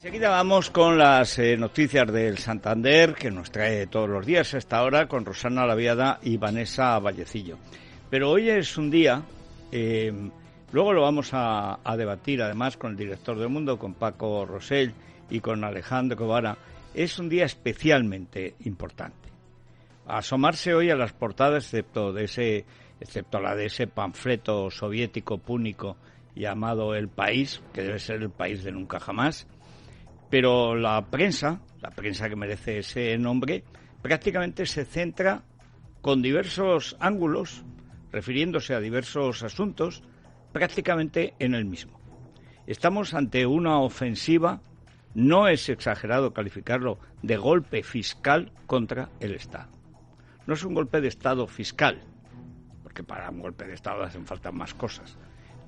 Enseguida vamos con las noticias del Santander, que nos trae todos los días a esta hora, con Rosana Laviada y Vanessa Vallecillo. Pero hoy es un día, luego lo vamos a debatir además con el director del Mundo, con Paco Rosell y con Alejandro Vara. Es un día especialmente importante. Asomarse hoy a las portadas, excepto la de ese panfleto soviético púnico llamado El País, que debe ser el país de nunca jamás. Pero la prensa que merece ese nombre, prácticamente se centra con diversos ángulos, refiriéndose a diversos asuntos, prácticamente en el mismo. Estamos ante una ofensiva, no es exagerado calificarlo, de golpe fiscal contra el Estado. No es un golpe de Estado fiscal, porque para un golpe de Estado hacen falta más cosas,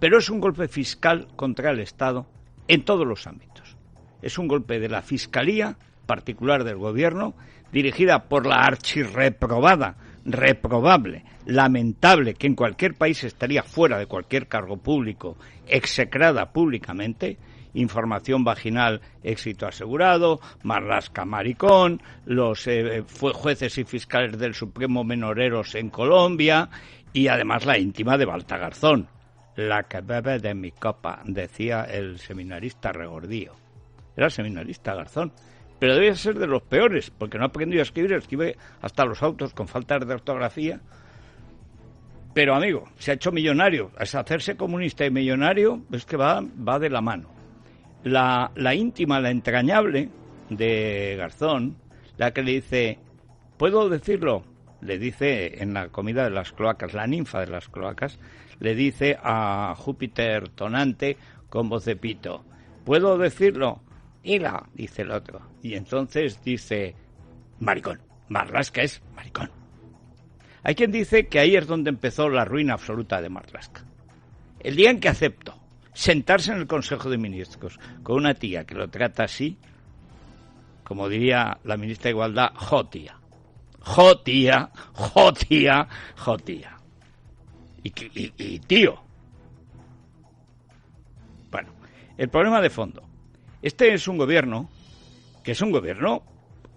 pero es un golpe fiscal contra el Estado en todos los ámbitos. Es un golpe de la Fiscalía particular del Gobierno, dirigida por la archirreprobada, reprobable, lamentable, que en cualquier país estaría fuera de cualquier cargo público, execrada públicamente, información vaginal, éxito asegurado, Marlaska maricón, los jueces y fiscales del Supremo menoreros en Colombia, y además la íntima de Balta Garzón, la que bebe de mi copa, decía el seminarista Regordío. Era seminarista Garzón, pero debía ser de los peores, porque no aprendió a escribir, escribe hasta los autos con faltas de ortografía. Pero, amigo, se ha hecho millonario. Es hacerse comunista y millonario, es que va de la mano. La íntima, la entrañable de Garzón, la que le dice, ¿puedo decirlo? Le dice en la comida de las cloacas, la ninfa de las cloacas, le dice a Júpiter tonante con voz de pito, ¿puedo decirlo? Hila, dice el otro. Y entonces dice, maricón. Marlaska es maricón. Hay quien dice que ahí es donde empezó la ruina absoluta de Marlaska. El día en que aceptó sentarse en el Consejo de Ministros con una tía que lo trata así, como diría la ministra de Igualdad, jotía. Jotía, jotía, jotía. Y tío. Bueno, el problema de fondo. Este es un gobierno que es un gobierno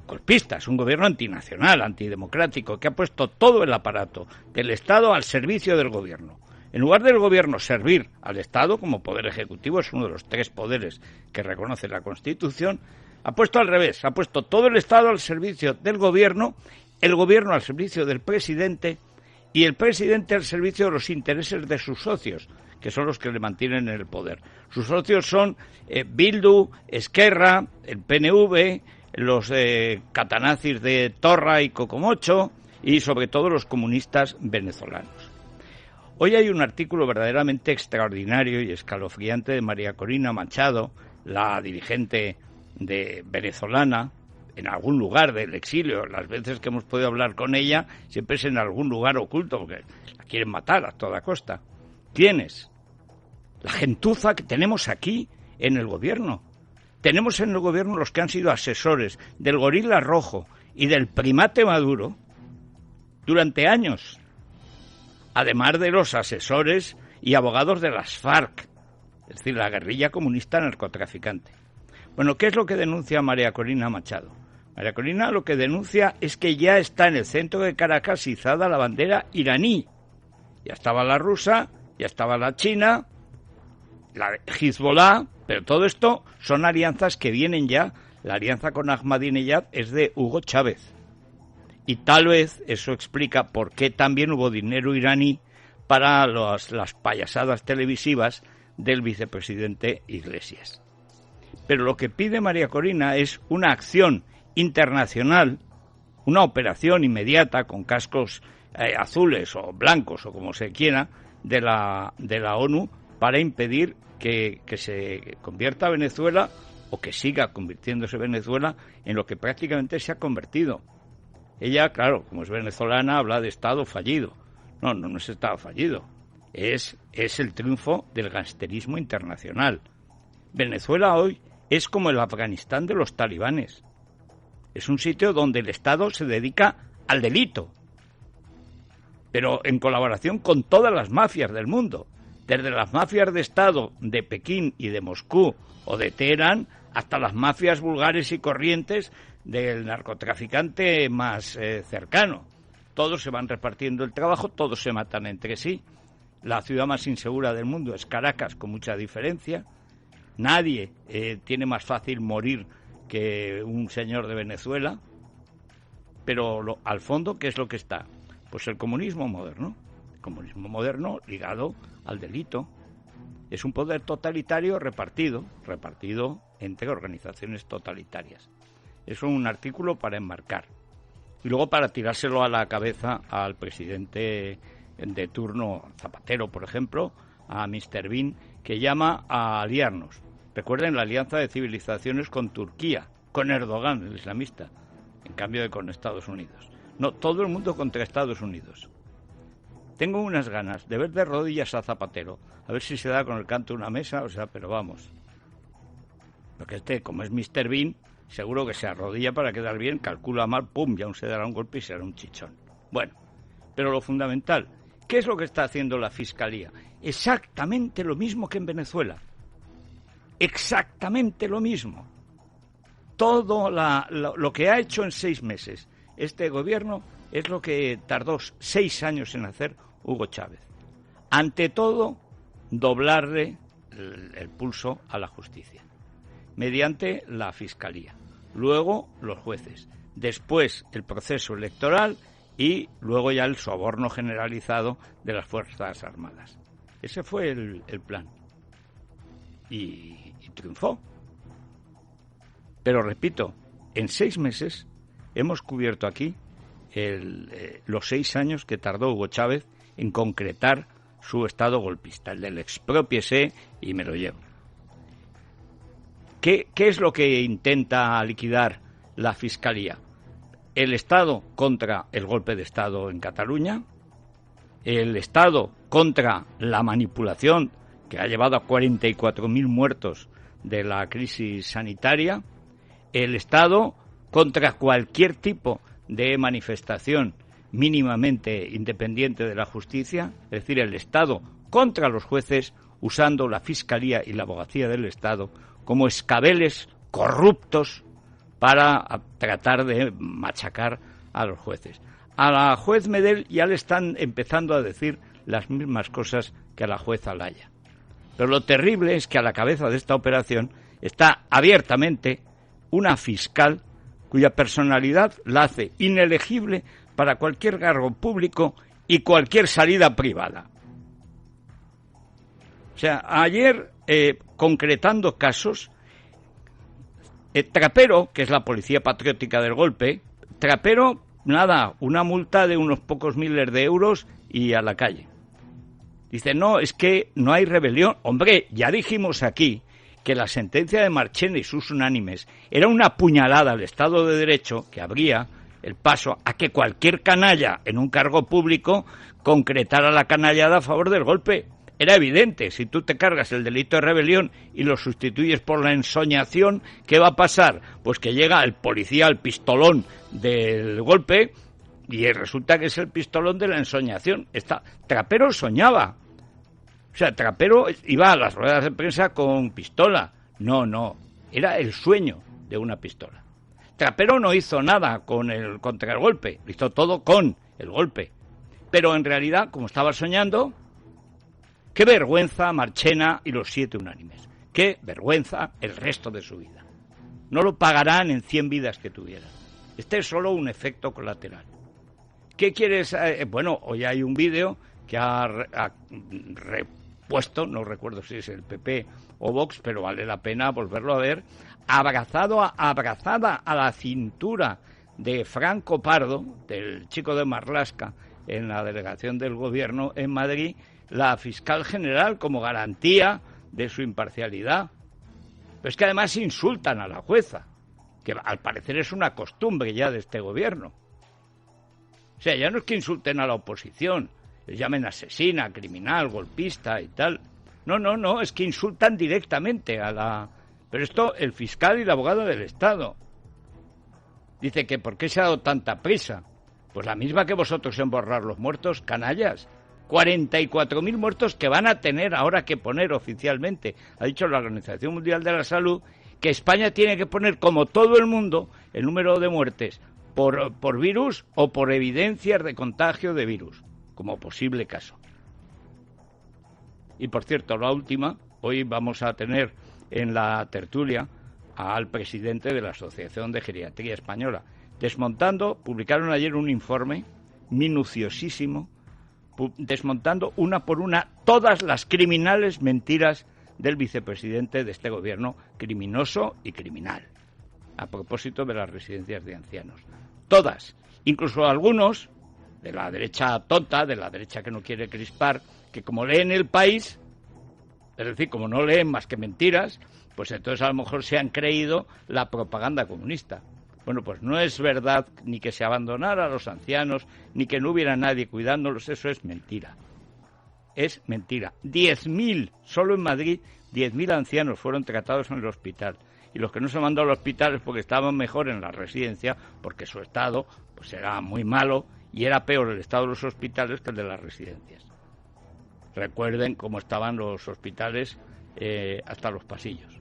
golpista, es un gobierno antinacional, antidemocrático, que ha puesto todo el aparato del Estado al servicio del gobierno. En lugar del gobierno servir al Estado como poder ejecutivo, es uno de los 3 poderes que reconoce la Constitución, ha puesto al revés, ha puesto todo el Estado al servicio del gobierno, el gobierno al servicio del presidente y el presidente al servicio de los intereses de sus socios, que son los que le mantienen en el poder. Sus socios son Bildu, Esquerra, el PNV, los catanazis de Torra y Cocomocho y sobre todo los comunistas venezolanos. Hoy hay un artículo verdaderamente extraordinario y escalofriante de María Corina Machado, la dirigente venezolana, en algún lugar del exilio. Las veces que hemos podido hablar con ella siempre es en algún lugar oculto, porque la quieren matar a toda costa. ¿Quiénes? La gentuza que tenemos aquí en el gobierno. Tenemos en el gobierno los que han sido asesores del gorila rojo y del primate Maduro durante años, además de los asesores y abogados de las FARC, es decir, la guerrilla comunista narcotraficante. Bueno, ¿qué es lo que denuncia María Corina Machado? María Corina lo que denuncia es que ya está en el centro de Caracas izada la bandera iraní. Ya estaba la rusa, ya estaba la china, la Hezbollah, pero todo esto son alianzas que vienen ya. La alianza con Ahmadinejad es de Hugo Chávez. Y tal vez eso explica por qué también hubo dinero iraní para las payasadas televisivas del vicepresidente Iglesias. Pero lo que pide María Corina es una acción internacional, una operación inmediata con cascos azules o blancos o como se quiera de la ONU para impedir que se convierta Venezuela o que siga convirtiéndose Venezuela en lo que prácticamente se ha convertido. Ella, claro, como es venezolana, habla de Estado fallido. No es Estado fallido. Es el triunfo del gangsterismo internacional. Venezuela hoy es como el Afganistán de los talibanes. Es un sitio donde el Estado se dedica al delito, pero en colaboración con todas las mafias del mundo, desde las mafias de Estado de Pekín y de Moscú o de Teherán hasta las mafias vulgares y corrientes del narcotraficante más cercano. Todos se van repartiendo el trabajo, todos se matan entre sí. La ciudad más insegura del mundo es Caracas, con mucha diferencia. Nadie tiene más fácil morir que un señor de Venezuela. Pero al fondo, ¿qué es lo que está? Pues el comunismo moderno. El comunismo moderno ligado al delito. Es un poder totalitario repartido entre organizaciones totalitarias. Es un artículo para enmarcar. Y luego para tirárselo a la cabeza al presidente de turno, Zapatero, por ejemplo, a Mr. Bean, que llama a aliarnos. Recuerden la alianza de civilizaciones con Turquía, con Erdogan, el islamista, en cambio de con Estados Unidos. No, todo el mundo contra Estados Unidos. Tengo unas ganas de ver de rodillas a Zapatero, a ver si se da con el canto de una mesa, pero vamos. Porque como es Mr. Bean, seguro que se arrodilla para quedar bien, calcula mal, pum, ya aún se dará un golpe y será un chichón. Bueno, pero lo fundamental, ¿qué es lo que está haciendo la Fiscalía? Exactamente lo mismo que en Venezuela. Exactamente lo mismo. Todo lo que ha hecho en 6 meses este gobierno es lo que tardó 6 años en hacer Hugo Chávez. Ante todo, doblarle el pulso a la justicia, mediante la Fiscalía. Luego, los jueces. Después, el proceso electoral y luego ya el soborno generalizado de las Fuerzas Armadas. Ese fue el plan. Y triunfó. Pero repito, en 6 meses hemos cubierto aquí los 6 años que tardó Hugo Chávez en concretar su estado golpista, el del expropiese y me lo llevo. ¿Qué es lo que intenta liquidar la Fiscalía? El Estado contra el golpe de Estado en Cataluña, el Estado contra la manipulación que ha llevado a 44.000 muertos de la crisis sanitaria, el Estado contra cualquier tipo de manifestación mínimamente independiente de la justicia, es decir, el Estado contra los jueces, usando la Fiscalía y la Abogacía del Estado como escabeles corruptos para tratar de machacar a los jueces. A la juez Medel ya le están empezando a decir las mismas cosas que a la juez Alaya. Pero lo terrible es que a la cabeza de esta operación está abiertamente una fiscal cuya personalidad la hace inelegible para cualquier cargo público y cualquier salida privada. O sea, ayer, concretando casos, Trapero, que es la policía patriótica del golpe, Trapero, nada, una multa de unos pocos miles de euros y a la calle. Dice, no, es que no hay rebelión. Hombre, ya dijimos aquí que la sentencia de Marchena y sus unánimes era una puñalada al Estado de Derecho que abría el paso a que cualquier canalla en un cargo público concretara la canallada a favor del golpe. Era evidente, si tú te cargas el delito de rebelión y lo sustituyes por la ensoñación, ¿qué va a pasar? Pues que llega el policía al pistolón del golpe y resulta que es el pistolón de la ensoñación. Trapero soñaba. O sea, Trapero iba a las ruedas de prensa con pistola. No, era el sueño de una pistola. Trapero no hizo nada contra el golpe, hizo todo con el golpe. Pero en realidad, como estaba soñando, qué vergüenza Marchena y los 7 unánimes. Qué vergüenza el resto de su vida. No lo pagarán en 100 vidas que tuvieran. Este es solo un efecto colateral. ¿Qué quieres? Bueno, hoy hay un vídeo que ha repuesto, no recuerdo si es el PP o Vox, pero vale la pena volverlo a ver, abrazada a la cintura de Franco Pardo, del chico de Marlaska, en la delegación del gobierno en Madrid, la fiscal general como garantía de su imparcialidad. Pero es que además insultan a la jueza, que al parecer es una costumbre ya de este gobierno. O sea, ya no es que insulten a la oposición, les llamen asesina, criminal, golpista y tal. No, es que insultan directamente a la... Pero esto, el fiscal y la abogada del Estado. Dice que ¿por qué se ha dado tanta prisa? Pues la misma que vosotros en borrar los muertos, canallas. 44.000 muertos que van a tener ahora que poner oficialmente. Ha dicho la Organización Mundial de la Salud que España tiene que poner, como todo el mundo, el número de muertes por virus o por evidencias de contagio de virus, como posible caso. Y por cierto, la última, hoy vamos a tener en la tertulia al presidente de la Asociación de Geriatría Española, publicaron ayer un informe minuciosísimo, desmontando una por una todas las criminales mentiras del vicepresidente de este gobierno criminoso y criminal, a propósito de las residencias de ancianos. Todas, incluso algunos de la derecha tonta, de la derecha que no quiere crispar, que como leen El País, es decir, como no leen más que mentiras, pues entonces a lo mejor se han creído la propaganda comunista. Bueno, pues no es verdad ni que se abandonara a los ancianos, ni que no hubiera nadie cuidándolos, eso es mentira. Es mentira. 10.000, solo en Madrid, 10.000 ancianos fueron tratados en el hospital. Y los que no se mandó al hospital es porque estaban mejor en la residencia, porque su estado pues era muy malo y era peor el estado de los hospitales que el de las residencias. Recuerden cómo estaban los hospitales hasta los pasillos.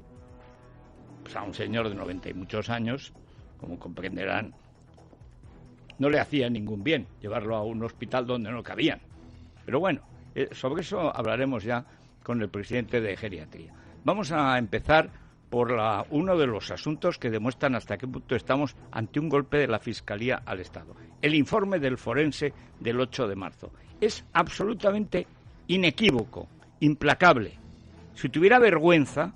Pues a un señor de 90 y muchos años, como comprenderán, no le hacía ningún bien llevarlo a un hospital donde no cabían. Pero bueno, sobre eso hablaremos ya con el presidente de Geriatría. Vamos a empezar por uno de los asuntos que demuestran hasta qué punto estamos ante un golpe de la Fiscalía al Estado. El informe del forense del 8 de marzo. Es absolutamente inequívoco, implacable. Si tuviera vergüenza,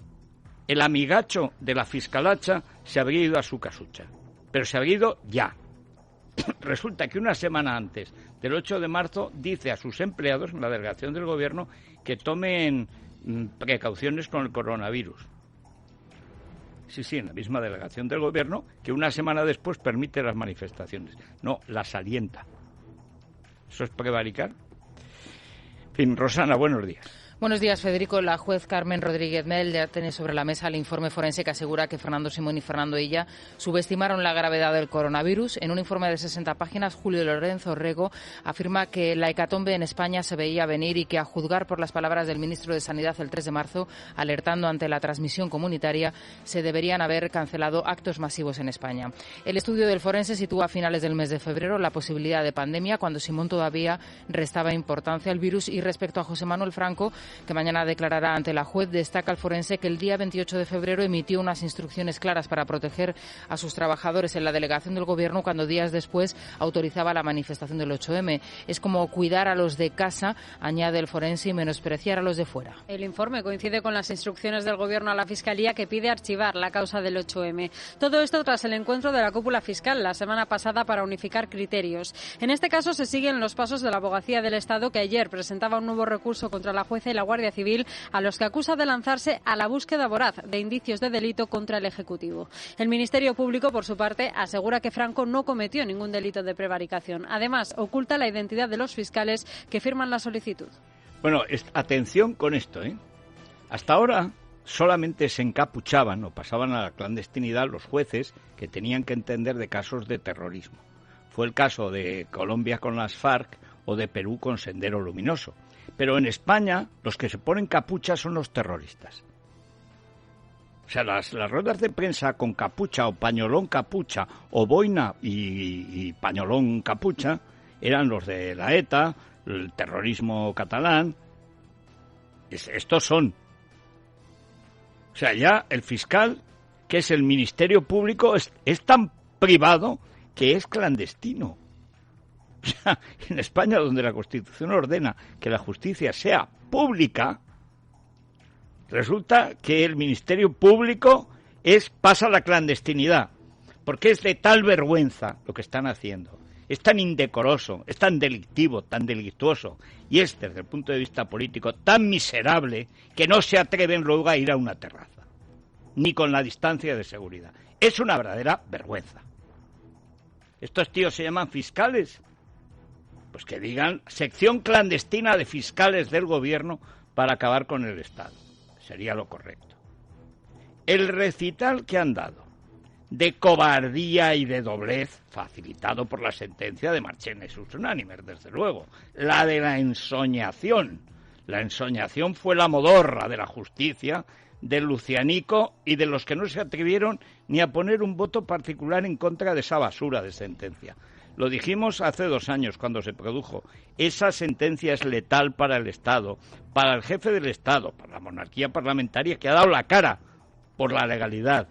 el amigacho de la fiscalacha se habría ido a su casucha. Pero se habría ido ya. Resulta que una semana antes del 8 de marzo dice a sus empleados en la delegación del gobierno que tomen precauciones con el coronavirus. Sí, en la misma delegación del gobierno, que una semana después permite las manifestaciones. No, las alienta. ¿Eso es prevaricar? En fin, Rosana, buenos días. Buenos días, Federico. La juez Carmen Rodríguez Mel ya tiene sobre la mesa el informe forense que asegura que Fernando Simón y Fernando Illa subestimaron la gravedad del coronavirus. En un informe de 60 páginas, Julio Lorenzo Rego afirma que la hecatombe en España se veía venir y que, a juzgar por las palabras del ministro de Sanidad el 3 de marzo, alertando ante la transmisión comunitaria, se deberían haber cancelado actos masivos en España. El estudio del forense sitúa a finales del mes de febrero la posibilidad de pandemia, cuando Simón todavía restaba importancia al virus, y respecto a José Manuel Franco, que mañana declarará ante la juez, destaca el forense que el día 28 de febrero emitió unas instrucciones claras para proteger a sus trabajadores en la delegación del Gobierno, cuando días después autorizaba la manifestación del 8M. Es como cuidar a los de casa, añade el forense, y menospreciar a los de fuera. El informe coincide con las instrucciones del Gobierno a la Fiscalía, que pide archivar la causa del 8M. Todo esto tras el encuentro de la cúpula fiscal la semana pasada para unificar criterios. En este caso se siguen los pasos de la Abogacía del Estado, que ayer presentaba un nuevo recurso contra la jueza y la Guardia Civil, a los que acusa de lanzarse a la búsqueda voraz de indicios de delito contra el Ejecutivo. El Ministerio Público, por su parte, asegura que Franco no cometió ningún delito de prevaricación. Además, oculta la identidad de los fiscales que firman la solicitud. Bueno, atención con esto, ¿eh? Hasta ahora solamente se encapuchaban o pasaban a la clandestinidad los jueces que tenían que entender de casos de terrorismo. Fue el caso de Colombia con las FARC o de Perú con Sendero Luminoso. Pero en España los que se ponen capucha son los terroristas. O sea, las ruedas de prensa con capucha o pañolón capucha o boina y pañolón capucha eran los de la ETA, el terrorismo catalán. Estos son. O sea, ya el fiscal, que es el Ministerio Público, es tan privado que es clandestino. O sea, en España, donde la Constitución ordena que la justicia sea pública, resulta que el Ministerio Público pasa a la clandestinidad, porque es de tal vergüenza lo que están haciendo. Es tan indecoroso, es tan delictivo, tan delictuoso, y es, desde el punto de vista político, tan miserable que no se atreven luego a ir a una terraza, ni con la distancia de seguridad. Es una verdadera vergüenza. Estos tíos se llaman fiscales. Pues que digan sección clandestina de fiscales del gobierno para acabar con el Estado. Sería lo correcto. El recital que han dado de cobardía y de doblez, facilitado por la sentencia de Marchena y sus unánimes, desde luego. La de la ensoñación. La ensoñación fue la modorra de la justicia de Lucianico y de los que no se atrevieron ni a poner un voto particular en contra de esa basura de sentencia. Lo dijimos hace 2 años cuando se produjo. Esa sentencia es letal para el Estado, para el jefe del Estado, para la monarquía parlamentaria que ha dado la cara por la legalidad.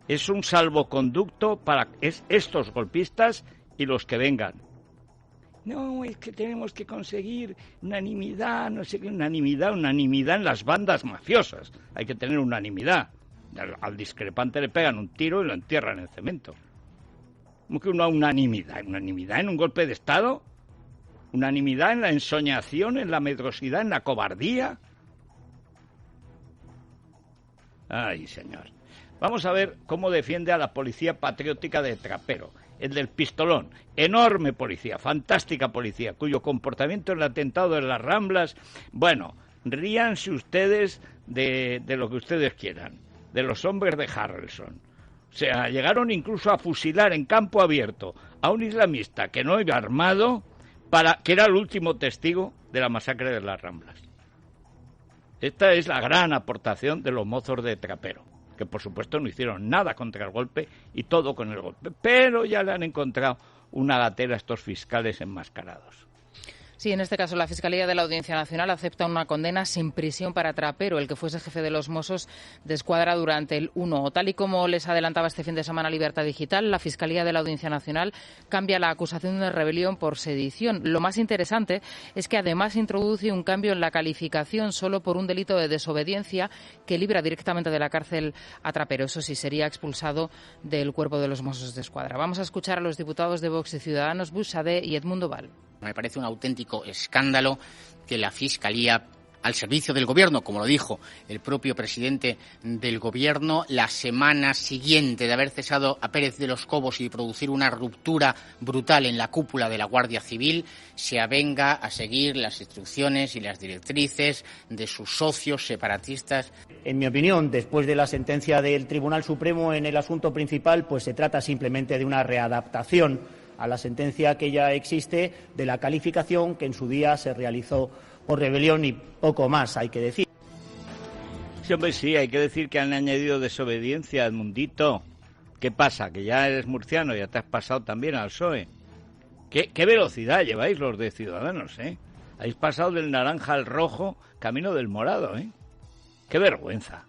Es un salvoconducto para estos golpistas y los que vengan. No, es que tenemos que conseguir unanimidad, no sé qué, unanimidad en las bandas mafiosas. Hay que tener unanimidad. Al discrepante le pegan un tiro y lo entierran en el cemento. ¿Cómo que una unanimidad? ¿Unanimidad en un golpe de Estado? ¿Unanimidad en la ensoñación, en la medrosidad, en la cobardía? Ay, señor. Vamos a ver cómo defiende a la policía patriótica de Trapero, el del pistolón. Enorme policía, fantástica policía, cuyo comportamiento en el atentado de las Ramblas... Bueno, ríanse ustedes de lo que ustedes quieran, de los hombres de Harrelson. O sea, llegaron incluso a fusilar en campo abierto a un islamista que no iba armado, que era el último testigo de la masacre de las Ramblas. Esta es la gran aportación de los mozos de Trapero, que por supuesto no hicieron nada contra el golpe y todo con el golpe, pero ya le han encontrado una gatera a estos fiscales enmascarados. Sí, en este caso la Fiscalía de la Audiencia Nacional acepta una condena sin prisión para Trapero, el que fuese jefe de los Mossos de Escuadra durante el 1. Tal y como les adelantaba este fin de semana Libertad Digital, la Fiscalía de la Audiencia Nacional cambia la acusación de rebelión por sedición. Lo más interesante es que además introduce un cambio en la calificación solo por un delito de desobediencia que libra directamente de la cárcel a Trapero. Eso sí, sería expulsado del cuerpo de los Mossos de Escuadra. Vamos a escuchar a los diputados de Vox y Ciudadanos, Buxadé y Edmundo Val. Me parece un auténtico escándalo que la Fiscalía, al servicio del Gobierno, como lo dijo el propio presidente del Gobierno, la semana siguiente de haber cesado a Pérez de los Cobos y de producir una ruptura brutal en la cúpula de la Guardia Civil, se avenga a seguir las instrucciones y las directrices de sus socios separatistas. En mi opinión, después de la sentencia del Tribunal Supremo en el asunto principal, pues se trata simplemente de una readaptación a la sentencia que ya existe, de la calificación que en su día se realizó por rebelión y poco más, hay que decir. Sí, hombre, sí, hay que decir que han añadido desobediencia, Edmundito. ¿Qué pasa? ¿Que ya eres murciano? ¿Ya te has pasado también al PSOE? ¿Qué velocidad lleváis los de Ciudadanos, eh? Habéis pasado del naranja al rojo, camino del morado, ¿eh? ¡Qué vergüenza!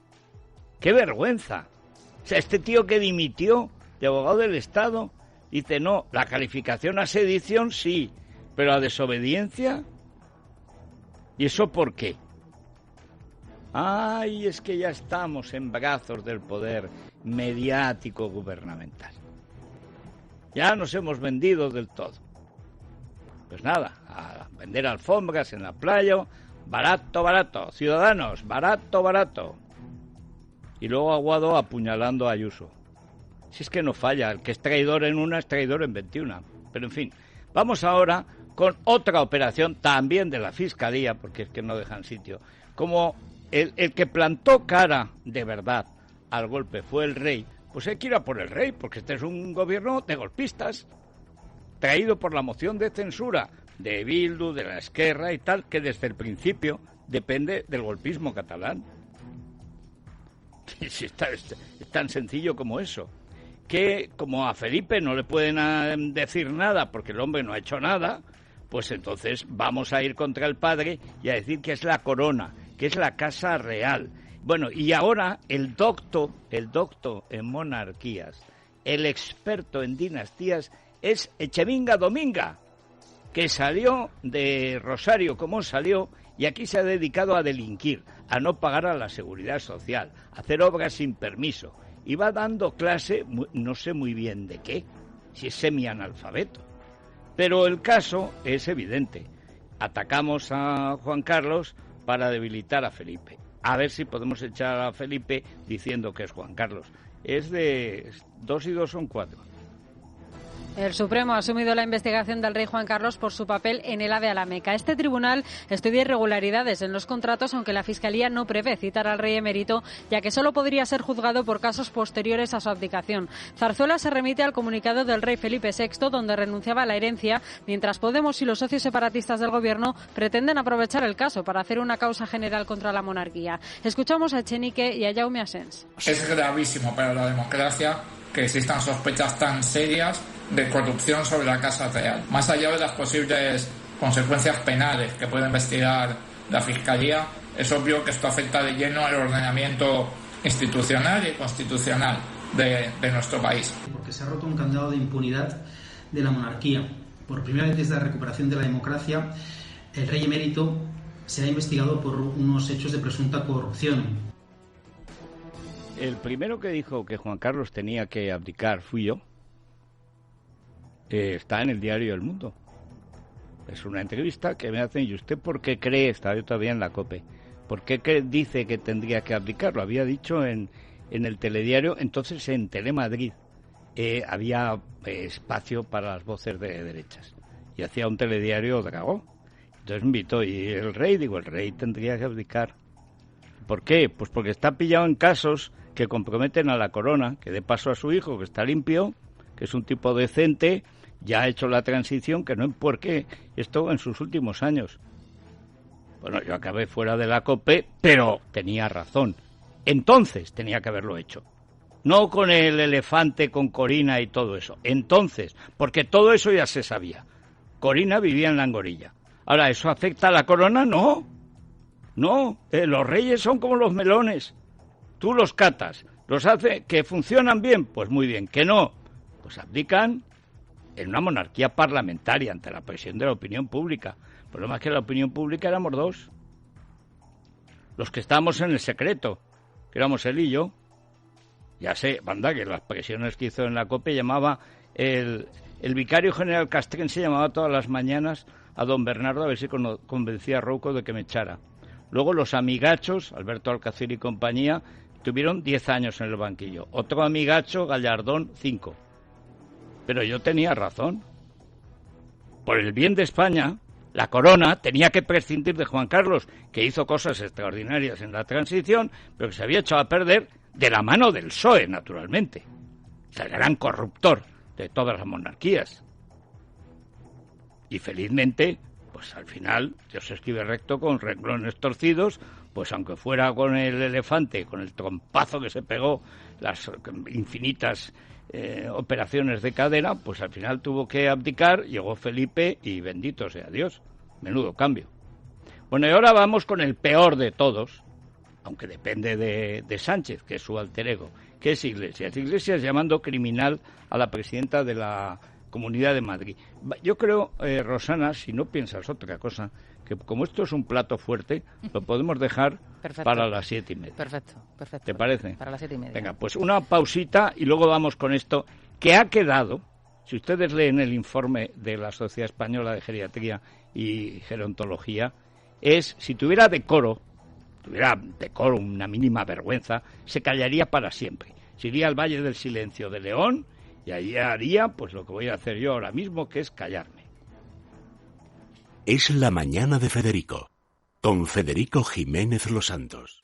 ¡Qué vergüenza! O sea, este tío que dimitió de abogado del Estado... Dice, no, la calificación a sedición sí, pero a desobediencia. ¿Y eso por qué? Ay, es que ya estamos en brazos del poder mediático gubernamental. Ya nos hemos vendido del todo. Pues nada, a vender alfombras en la playa, barato, barato. Ciudadanos, barato, barato. Y luego Aguado apuñalando a Ayuso. Si es que no falla, el que es traidor en una es traidor en 21. Pero en fin, vamos ahora con otra operación también de la Fiscalía, porque es que no dejan sitio. Como el que plantó cara de verdad al golpe fue el rey, pues hay que ir a por el rey, porque este es un gobierno de golpistas, traído por la moción de censura de Bildu, de la Esquerra y tal, que desde el principio depende del golpismo catalán. Es tan sencillo como eso. Que como a Felipe no le pueden decir nada porque el hombre no ha hecho nada, pues entonces vamos a ir contra el padre y a decir que es la corona, que es la casa real. Bueno, y ahora el docto en monarquías, el experto en dinastías es Echeminga Dominga, que salió de Rosario como salió y aquí se ha dedicado a delinquir, a no pagar a la seguridad social, a hacer obras sin permiso. Y va dando clase, no sé muy bien de qué, si es semianalfabeto. Pero el caso es evidente. Atacamos a Juan Carlos para debilitar a Felipe. A ver si podemos echar a Felipe diciendo que es Juan Carlos. Es de 2 y 2 son 4. El Supremo ha asumido la investigación del rey Juan Carlos por su papel en el AVE a la Meca. Este tribunal estudia irregularidades en los contratos, aunque la Fiscalía no prevé citar al rey emérito, ya que solo podría ser juzgado por casos posteriores a su abdicación. Zarzuela se remite al comunicado del rey Felipe VI, donde renunciaba a la herencia, mientras Podemos y los socios separatistas del Gobierno pretenden aprovechar el caso para hacer una causa general contra la monarquía. Escuchamos a Echenique y a Jaume Asens. Es gravísimo para la democracia que existan sospechas tan serias de corrupción sobre la Casa Real. Más allá de las posibles consecuencias penales que puede investigar la Fiscalía, es obvio que esto afecta de lleno al ordenamiento institucional y constitucional de nuestro país. Porque se ha roto un candado de impunidad de la monarquía. Por primera vez desde la recuperación de la democracia, el rey emérito será investigado por unos hechos de presunta corrupción. El primero que dijo que Juan Carlos tenía que abdicar fui yo. Está en el diario El Mundo. Es una entrevista que me hacen. ¿Y usted por qué cree? Estaba yo todavía en la COPE. ¿Por qué dice que tendría que abdicar? Lo había dicho en el telediario. Entonces en Telemadrid había espacio para las voces de derechas. Y hacía un telediario Dragó. Entonces me invitó. Y el rey, el rey tendría que abdicar. ¿Por qué? Pues porque está pillado en casos que comprometen a la corona, que dé paso a su hijo, que está limpio, que es un tipo decente, ya ha hecho la transición, que no es por qué, esto en sus últimos años. Bueno, yo acabé fuera de la COPE, pero tenía razón. Entonces tenía que haberlo hecho. No con el elefante, con Corina y todo eso. Entonces, porque todo eso ya se sabía. Corina vivía en Langorilla. Ahora, ¿eso afecta a la corona? No. No, los reyes son como los melones. Tú los catas, los hace que funcionan bien, pues muy bien. Que no, pues abdican en una monarquía parlamentaria ante la presión de la opinión pública. El problema es que la opinión pública éramos dos. Los que estábamos en el secreto, que éramos él y yo. Ya sé, banda, que las presiones que hizo en la COPE llamaba el vicario general castrense, llamaba todas las mañanas a don Bernardo a ver si convencía a Rouco de que me echara. Luego los amigachos, Alberto Alcácer y compañía, tuvieron 10 años en el banquillo. Otro amigacho, Gallardón, 5. Pero yo tenía razón. Por el bien de España, la corona tenía que prescindir de Juan Carlos, que hizo cosas extraordinarias en la transición, pero que se había echado a perder de la mano del PSOE, naturalmente. Es el gran corruptor de todas las monarquías. Y felizmente, pues al final, Dios se escribe recto con renglones torcidos, pues aunque fuera con el elefante, con el trompazo que se pegó, las infinitas operaciones de cadera, pues al final tuvo que abdicar, llegó Felipe y bendito sea Dios, menudo cambio. Bueno, y ahora vamos con el peor de todos, aunque depende de Sánchez, que es su alter ego, que es Iglesias. Iglesias llamando criminal a la presidenta de la Comunidad de Madrid. Yo creo, Rosana, si no piensas otra cosa, que como esto es un plato fuerte, lo podemos dejar para las 7:30. Perfecto. ¿Te parece? Para las 7:30. Venga, pues una pausita y luego vamos con esto, que ha quedado, si ustedes leen el informe de la Sociedad Española de Geriatría y Gerontología, es, si tuviera decoro, una mínima vergüenza, se callaría para siempre. Se iría al Valle del Silencio de León y allí haría pues lo que voy a hacer yo ahora mismo, que es callarme. Es la mañana de Federico, con Federico Jiménez Los Santos.